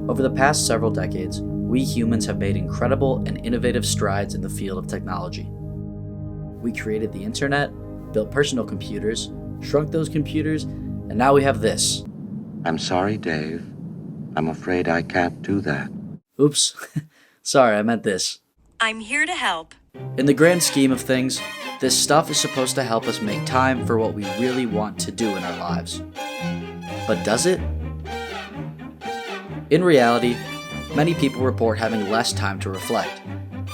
Over the past several decades, we humans have made incredible and innovative strides in the field of technology. We created the internet, built personal computers, shrunk those computers, and now we have this. I'm sorry, Dave. I'm afraid I can't do that. Oops, sorry, I meant this. I'm here to help. In the grand scheme of things, this stuff is supposed to help us make time for what we really want to do in our lives. But does it? In reality, many people report having less time to reflect.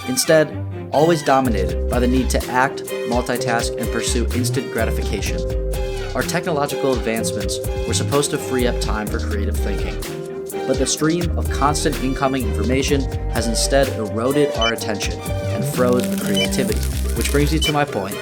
Instead, always dominated by the need to act, multitask, and pursue instant gratification. Our technological advancements were supposed to free up time for creative thinking. But the stream of constant incoming information has instead eroded our attention and froze our creativity, which brings me to my point.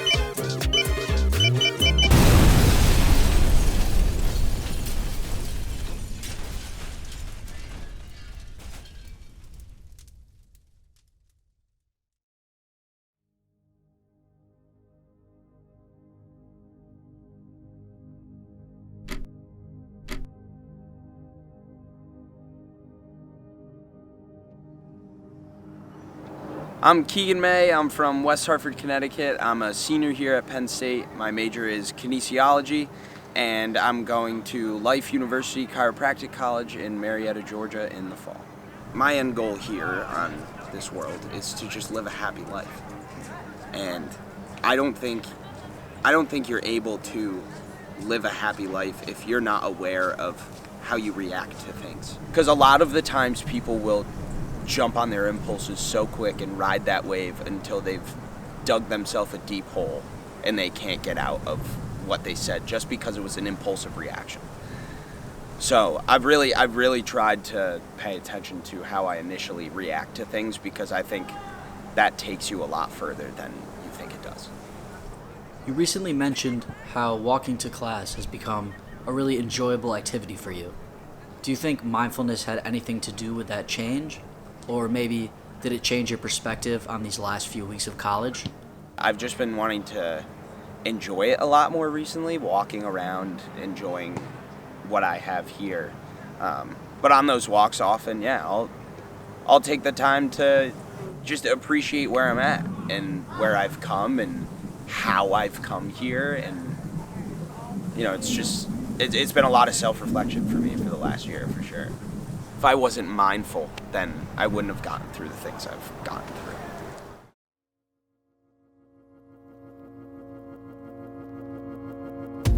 I'm Keegan May. I'm from West Hartford, Connecticut. I'm a senior here at Penn State. My major is kinesiology, and I'm going to Life University Chiropractic College in Marietta, Georgia in the fall. My end goal here on this world is to just live a happy life. And I don't think you're able to live a happy life if you're not aware of how you react to things. Because a lot of the times people will jump on their impulses so quick and ride that wave until they've dug themselves a deep hole and they can't get out of what they said just because it was an impulsive reaction. So I've really tried to pay attention to how I initially react to things, because I think that takes you a lot further than you think it does. You recently mentioned how walking to class has become a really enjoyable activity for you. Do you think mindfulness had anything to do with that change? Or maybe, did it change your perspective on these last few weeks of college? I've just been wanting to enjoy it a lot more recently, walking around, enjoying what I have here. But on those walks often, yeah, I'll take the time to just appreciate where I'm at and where I've come and how I've come here. And, you know, it's been a lot of self-reflection for me for the last year, for sure. If I wasn't mindful, then I wouldn't have gotten through the things I've gotten through.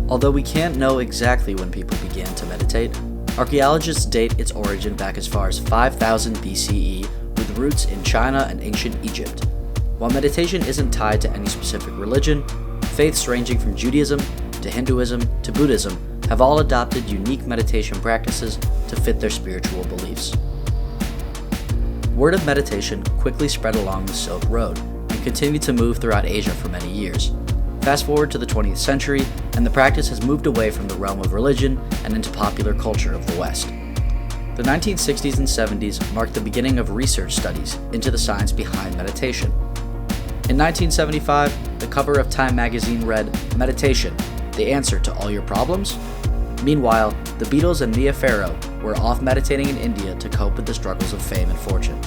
Although we can't know exactly when people began to meditate, archaeologists date its origin back as far as 5000 BCE with roots in China and ancient Egypt. While meditation isn't tied to any specific religion, faiths ranging from Judaism to Hinduism to Buddhism have all adopted unique meditation practices to fit their spiritual beliefs. Word of meditation quickly spread along the Silk Road and continued to move throughout Asia for many years. Fast forward to the 20th century, and the practice has moved away from the realm of religion and into popular culture of the West. The 1960s and 70s marked the beginning of research studies into the science behind meditation. In 1975, the cover of Time magazine read, "Meditation, the answer to all your problems?" Meanwhile, the Beatles and Mia Farrow were off meditating in India to cope with the struggles of fame and fortune.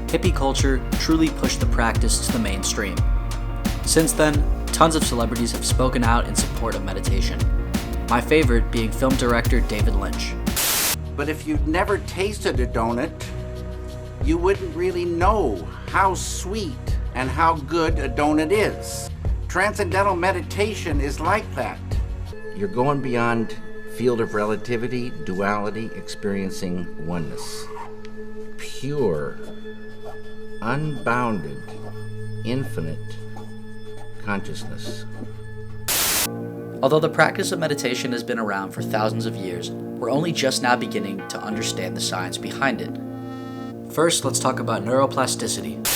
Hippie culture truly pushed the practice to the mainstream. Since then, tons of celebrities have spoken out in support of meditation. My favorite being film director David Lynch. But if you'd never tasted a donut, you wouldn't really know how sweet and how good a donut is. Transcendental meditation is like that. You're going beyond field of relativity, duality, experiencing oneness. Pure, unbounded, infinite consciousness. Although the practice of meditation has been around for thousands of years, we're only just now beginning to understand the science behind it. First, let's talk about neuroplasticity.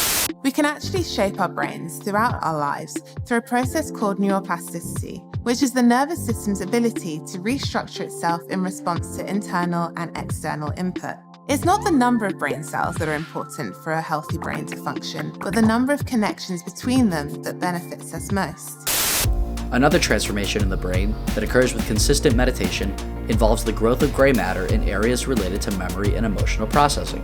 We can actually shape our brains throughout our lives through a process called neuroplasticity, which is the nervous system's ability to restructure itself in response to internal and external input. It's not the number of brain cells that are important for a healthy brain to function, but the number of connections between them that benefits us most. Another transformation in the brain that occurs with consistent meditation involves the growth of gray matter in areas related to memory and emotional processing.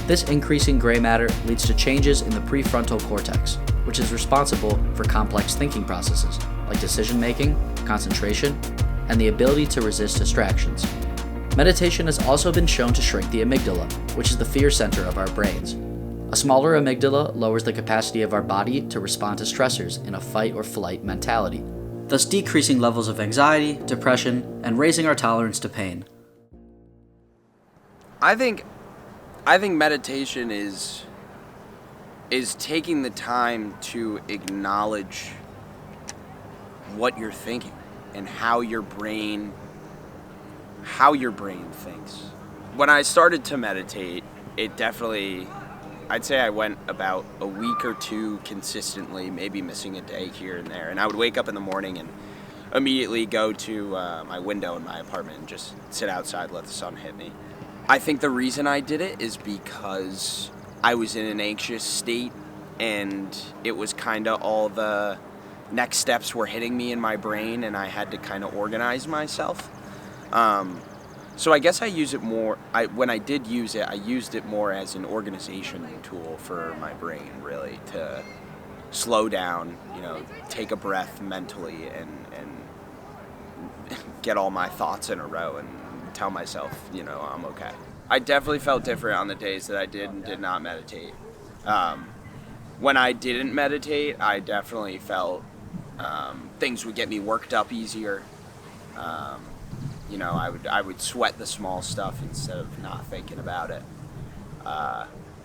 This increasing gray matter leads to changes in the prefrontal cortex, which is responsible for complex thinking processes like decision-making, concentration, and the ability to resist distractions. Meditation has also been shown to shrink the amygdala, which is the fear center of our brains. A smaller amygdala lowers the capacity of our body to respond to stressors in a fight or flight mentality, thus decreasing levels of anxiety, depression, and raising our tolerance to pain. I think meditation is taking the time to acknowledge what you're thinking and how your brain thinks. When I started to meditate, I'd say I went about a week or two consistently, maybe missing a day here and there. And I would wake up in the morning and immediately go to my window in my apartment and just sit outside, let the sun hit me. I think the reason I did it is because I was in an anxious state and it was kind of all the next steps were hitting me in my brain and I had to kind of organize myself. So I guess I use it more, when I did use it, I used it more as an organization tool for my brain, really, to slow down, take a breath mentally and get all my thoughts in a row and tell myself, I'm okay. I definitely felt different on the days that I did and did not meditate. When I didn't meditate, I definitely felt things would get me worked up easier. I would sweat the small stuff instead of not thinking about it.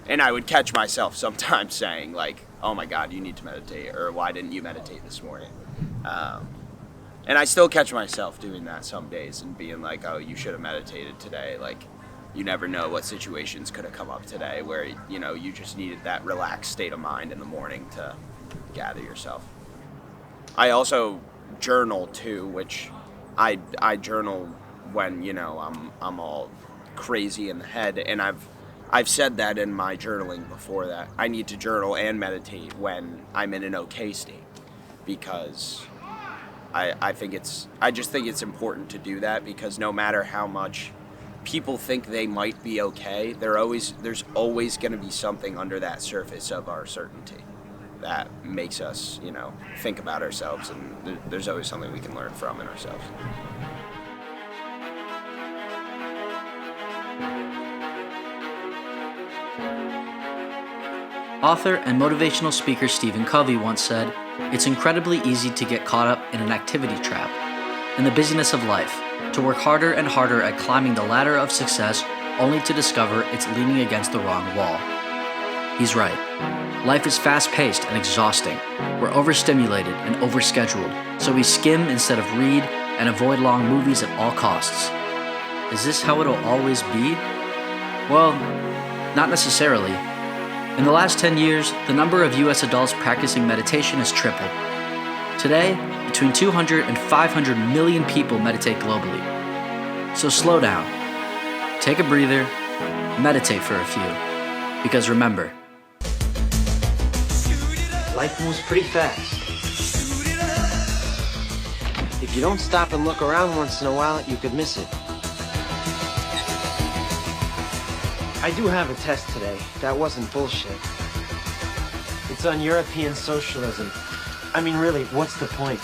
And I would catch myself sometimes saying, like, oh my God, you need to meditate, or why didn't you meditate this morning? And I still catch myself doing that some days and being like, oh, you should have meditated today. Like, you never know what situations could have come up today where, you just needed that relaxed state of mind in the morning to gather yourself. I also journal too, which I journal when, I'm all crazy in the head, and I've said that in my journaling before, that I need to journal and meditate when I'm in an okay state, because I just think it's important to do that, because no matter how much people think they might be okay, there's always going to be something under that surface of our certainty that makes us, think about ourselves, and there's always something we can learn from in ourselves. Author and motivational speaker Stephen Covey once said, "It's incredibly easy to get caught up in an activity trap, in the busyness of life, to work harder and harder at climbing the ladder of success only to discover it's leaning against the wrong wall." He's right. Life is fast-paced and exhausting. We're overstimulated and overscheduled, so we skim instead of read and avoid long movies at all costs. Is this how it'll always be? Well, not necessarily. In the last 10 years, the number of US adults practicing meditation has tripled. Today, between 200 and 500 million people meditate globally. So slow down, take a breather, meditate for a few. Because remember, life moves pretty fast. If you don't stop and look around once in a while, you could miss it. I do have a test today. That wasn't bullshit. It's on European socialism. I mean, really, what's the point?